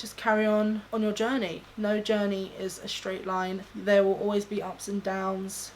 just carry on your journey. No journey is a straight line. There will always be ups and downs.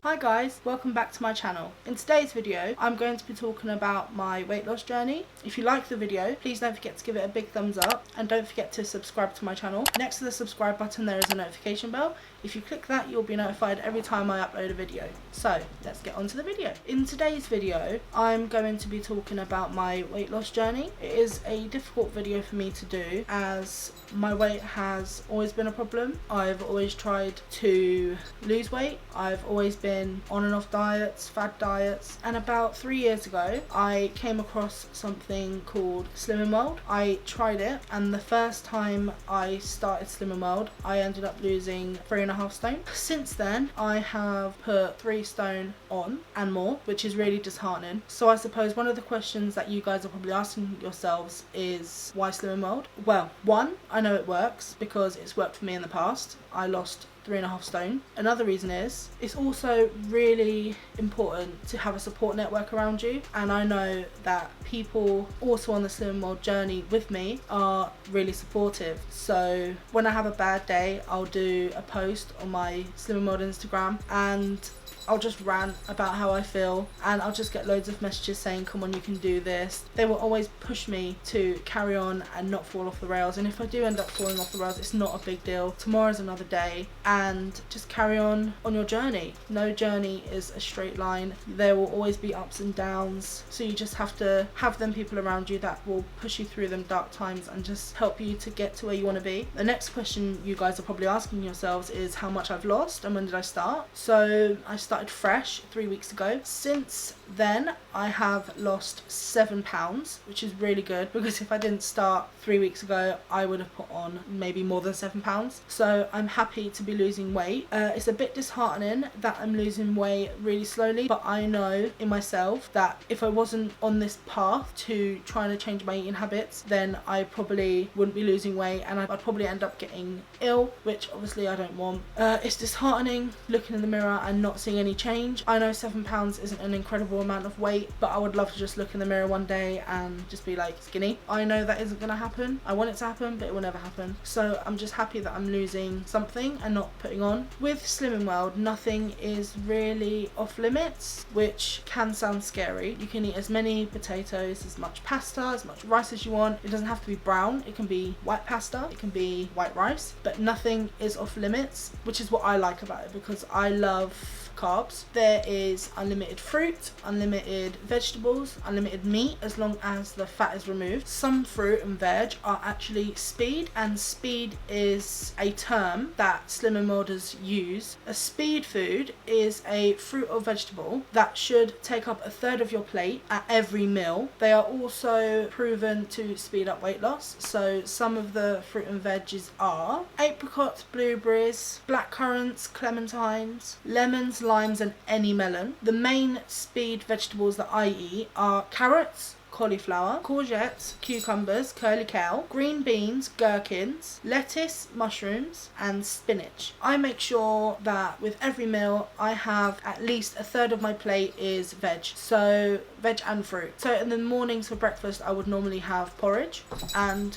Hi guys, welcome back to my channel. In today's video, I'm going to be talking about my weight loss journey. If you like the video, please don't forget to give it a big thumbs up and don't forget to subscribe to my channel. Next to the subscribe button there is a notification bell. If you click that, you'll be notified every time I upload a video. So let's get on to the video. In today's video, I'm going to be talking about my weight loss journey. It is a difficult video for me to do as my weight has always been a problem. I've always tried to lose weight. I've always been on and off diets, fad diets, and about 3 years ago I came across something called Slim and Mild. I tried it, and the first time I started Slim and Mild I ended up losing 3.5 stone. Since then I have put 3 stone on and more, which is really disheartening. So I suppose one of the questions that you guys are probably asking yourselves is, why Slim and Mild? Well, one, I know it works because it's worked for me in the past. I lost 3.5 stone. Another reason is it's also really important to have a support network around you, and I know that people also on the Slim and Mild journey with me are really supportive. So when I have a bad day, I'll do a post on my Slim and Mild Instagram and I'll just rant about how I feel, and I'll just get loads of messages saying, come on, you can do this. They will always push me to carry on and not fall off the rails, and if I do end up falling off the rails, it's not a big deal. Tomorrow's another day, and just carry on your journey. No journey is a straight line. There will always be ups and downs, so you just have to have them people around you that will push you through them dark times and just help you to get to where you want to be. The next question you guys are probably asking yourselves is how much I've lost and when did I start. So I started fresh 3 weeks ago. Since then I have lost 7 pounds, which is really good, because if I didn't start 3 weeks ago I would have put on maybe more than 7 pounds. So I'm happy to be losing weight. It's a bit disheartening that I'm losing weight really slowly, but I know in myself that if I wasn't on this path to trying to change my eating habits, then I probably wouldn't be losing weight and I'd probably end up getting ill, which obviously I don't want. It's disheartening looking in the mirror and not seeing any change. I know 7 pounds isn't an incredible amount of weight, but I would love to just look in the mirror one day and just be like skinny. I know that isn't going to happen. I want it to happen, but it will never happen. So I'm just happy that I'm losing something and not putting on. With Slim and Mild, nothing is really off limits, which can sound scary. You can eat as many potatoes, as much pasta, as much rice as you want. It doesn't have to be brown. It can be white pasta, it can be white rice, but nothing is off limits, which is what I like about it, because I love carbs. There is unlimited fruit, unlimited vegetables, unlimited meat, as long as the fat is removed. Some fruit and veg are actually speed, and speed is a term that Slim and Milders use. A speed food is a fruit or vegetable that should take up 1/3 of your plate at every meal. They are also proven to speed up weight loss. So some of the fruit and veggies are apricots, blueberries, blackcurrants, clementines, lemons, limes and any melon. The main speed vegetables that I eat are carrots, cauliflower, courgettes, cucumbers, curly kale, green beans, gherkins, lettuce, mushrooms and spinach. I make sure that with every meal I have at least 1/3 of my plate is veg, so veg and fruit. So in the mornings for breakfast I would normally have porridge, and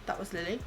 that was Lily.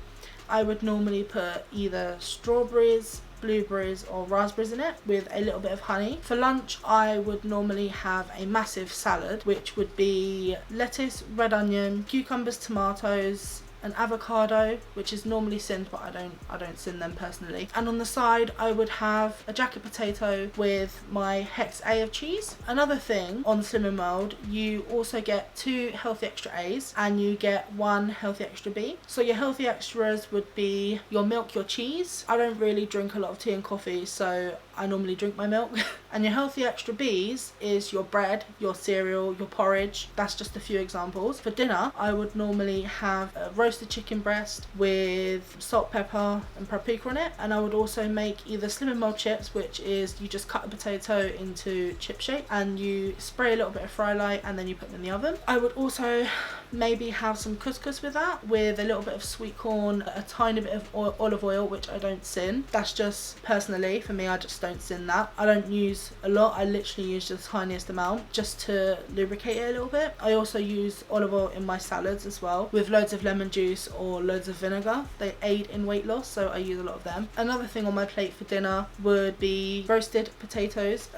I would normally put either strawberries, blueberries or raspberries in it with a little bit of honey. For lunch I would normally have a massive salad, which would be lettuce, red onion, cucumbers, tomatoes, an avocado, which is normally sinned, but I don't sin them personally. And on the side I would have a jacket potato with my hex A of cheese. Another thing on Slim and Mild, you also get 2 healthy extra A's and you get 1 healthy extra B. So your healthy extras would be your milk, your cheese. I don't really drink a lot of tea and coffee, so I normally drink my milk And your healthy extra Bs is your bread, your cereal, your porridge. That's just a few examples. For dinner, I would normally have a roasted chicken breast with salt, pepper and paprika on it, and I would also make either Slim and Mild chips, which is you just cut a potato into chip shape and you spray a little bit of fry light and then you put them in the oven. I would also maybe have some couscous with that, with a little bit of sweet corn, a tiny bit of olive oil, which I don't sin. That's just personally for me, I just don't sin that. I don't use a lot, I literally use the tiniest amount just to lubricate it a little bit. I also use olive oil in my salads as well, with loads of lemon juice or loads of vinegar. They aid in weight loss, so I use a lot of them. Another thing on my plate for dinner would be roasted potatoes,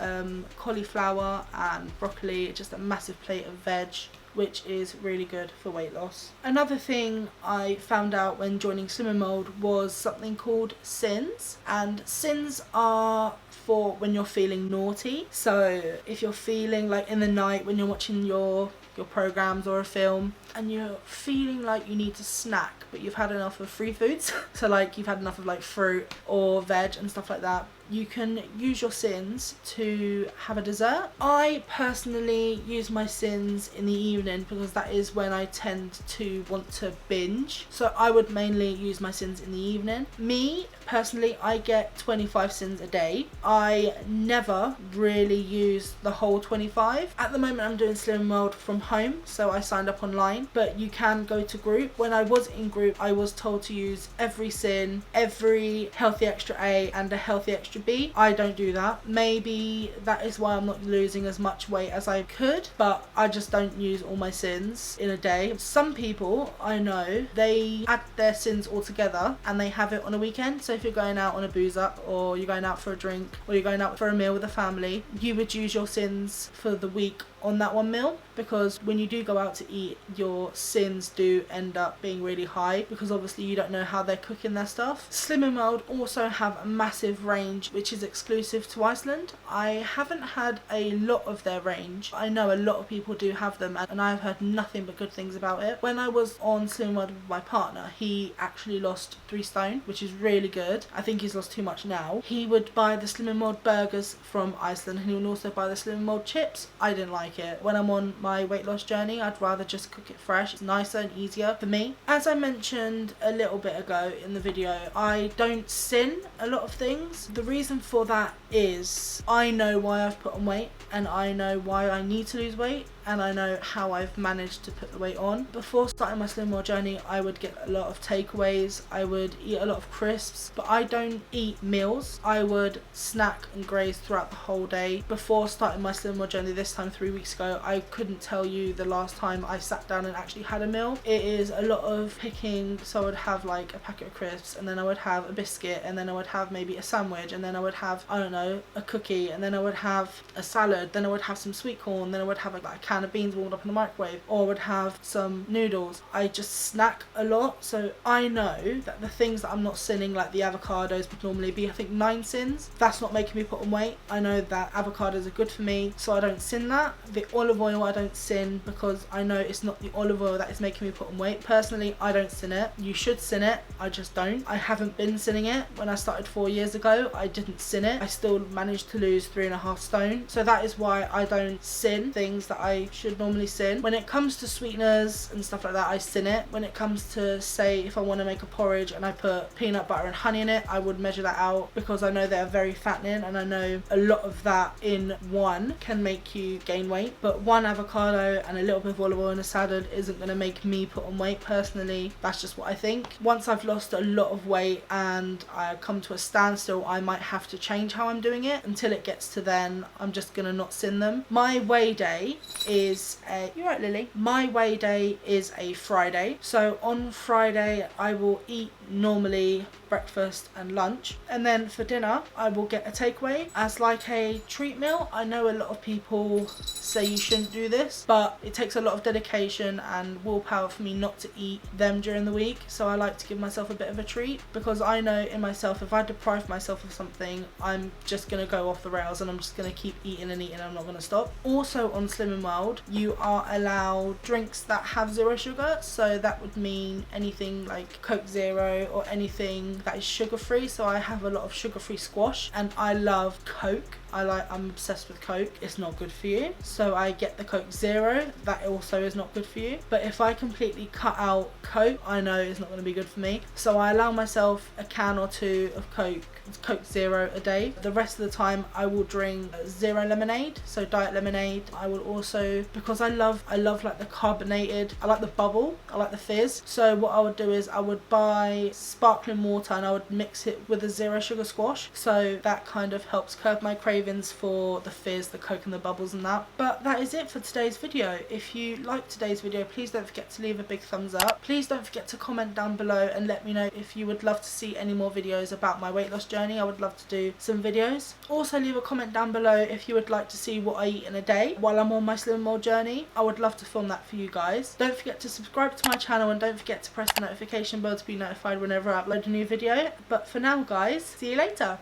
cauliflower and broccoli, just a massive plate of veg, which is really good for weight loss. Another thing I found out when joining Slim and Mild was something called sins, and sins are for when you're feeling naughty. So if you're feeling like in the night when you're watching your programs or a film and you're feeling like you need to snack but you've had enough of free foods, so like you've had enough of like fruit or veg and stuff like that, you can use your sins to have a dessert. I personally use my sins in the evening because that is when I tend to want to binge, so I would mainly use my sins in the evening. Me personally, I get 25 sins a day. I never really use the whole 25. At the moment I'm doing Slim and Mild from home, so I signed up online, but you can go to group. When I was in group, I was told to use every sin, every healthy extra A and a healthy extra B. I don't do that. Maybe that is why I'm not losing as much weight as I could, but I just don't use all my sins in a day. Some people I know, they add their sins all together and they have it on a weekend. So if you're going out on a booze up, or you're going out for a drink, or you're going out for a meal with a family, you would use your sins for the week on that one meal, because when you do go out to eat, your sins do end up being really high because obviously you don't know how they're cooking their stuff. Slim and Mild also have a massive range which is exclusive to Iceland. I haven't had a lot of their range. I know a lot of people do have them and I've heard nothing but good things about it. When I was on Slim and Mild with my partner, he actually lost 3 stone, which is really good. I think he's lost too much now. He would buy the Slim and Mild burgers from Iceland and he would also buy the Slim and Mild chips. I didn't like it. When I'm on my weight loss journey, I'd rather just cook it fresh. It's nicer and easier for me. As I mentioned a little bit ago in the video, I don't sin a lot of things. The reason for that is I know why I've put on weight and I know why I need to lose weight, and I know how I've managed to put the weight on. Before starting my Slim Mild journey, I would get a lot of takeaways, I would eat a lot of crisps, but I don't eat meals. I would snack and graze throughout the whole day. Before starting my Slim Mild journey this time 3 weeks ago, I couldn't tell you the last time I sat down and actually had a meal. It is a lot of picking, so I would have like a packet of crisps and then I would have a biscuit and then I would have maybe a sandwich and then I would have, I don't know, a cookie and then I would have a salad, then I would have some sweet corn, then I would have like a can of beans warmed up in the microwave, or I would have some noodles. I just snack a lot, so I know that the things that I'm not sinning, like the avocados would normally be I think 9 sins. That's not making me put on weight. I know that avocados are good for me, so I don't sin that. The olive oil I don't sin because I know it's not the olive oil that is making me put on weight. Personally, I don't sin it. You should sin it, I just don't. I haven't been sinning it. When I started 4 years ago, I didn't sin it. I still managed to lose 3.5 stone, so that is why I don't sin things that I should normally sin. When it comes to sweeteners and stuff like that, I sin it. When it comes to, say, if I want to make a porridge and I put peanut butter and honey in it, I would measure that out because I know they're very fattening and I know a lot of that in one can make you gain weight, but one avocado and a little bit of olive oil in a salad isn't going to make me put on weight. Personally, that's just what I think. Once I've lost a lot of weight and I come to a standstill, I might have to change how I'm doing it. Until it gets to then, I'm just going to not sin them. My weigh day is you're right, Lily. My weigh day is a Friday. So on Friday, I will eat normally breakfast and lunch, and then for dinner I will get a takeaway as like a treat meal. I know a lot of people say you shouldn't do this, but it takes a lot of dedication and willpower for me not to eat them during the week, so I like to give myself a bit of a treat because I know in myself if I deprive myself of something, I'm just going to go off the rails and I'm just going to keep eating and eating and I'm not going to stop. Also on Slim and Mild, you are allowed drinks that have 0 sugar, so that would mean anything like Coke Zero, Zero or anything that is sugar free. So I have a lot of sugar free squash, and I love Coke. I'm obsessed with Coke. It's not good for you, so I get the Coke Zero. That also is not good for you. But if I completely cut out Coke, I know it's not going to be good for me, so I allow myself a can or two of Coke Zero a day. The rest of the time I will drink zero lemonade, so diet lemonade. I will also, because I love like the carbonated, I like the bubble, I like the fizz, so what I would do is I would buy sparkling water and I would mix it with a zero sugar squash, so that kind of helps curb my cravings for the fizz, the Coke and the bubbles and that. But that is it for today's video. If you liked today's video, please don't forget to leave a big thumbs up. Please don't forget to comment down below and let me know if you would love to see any more videos about my weight loss journey. I would love to do some videos. Also leave a comment down below if you would like to see what I eat in a day while I'm on my slim mole journey. I would love to film that for you guys. Don't forget to subscribe to my channel and don't forget to press the notification bell to be notified whenever I upload a new video. But for now guys, see you later.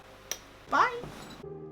Bye.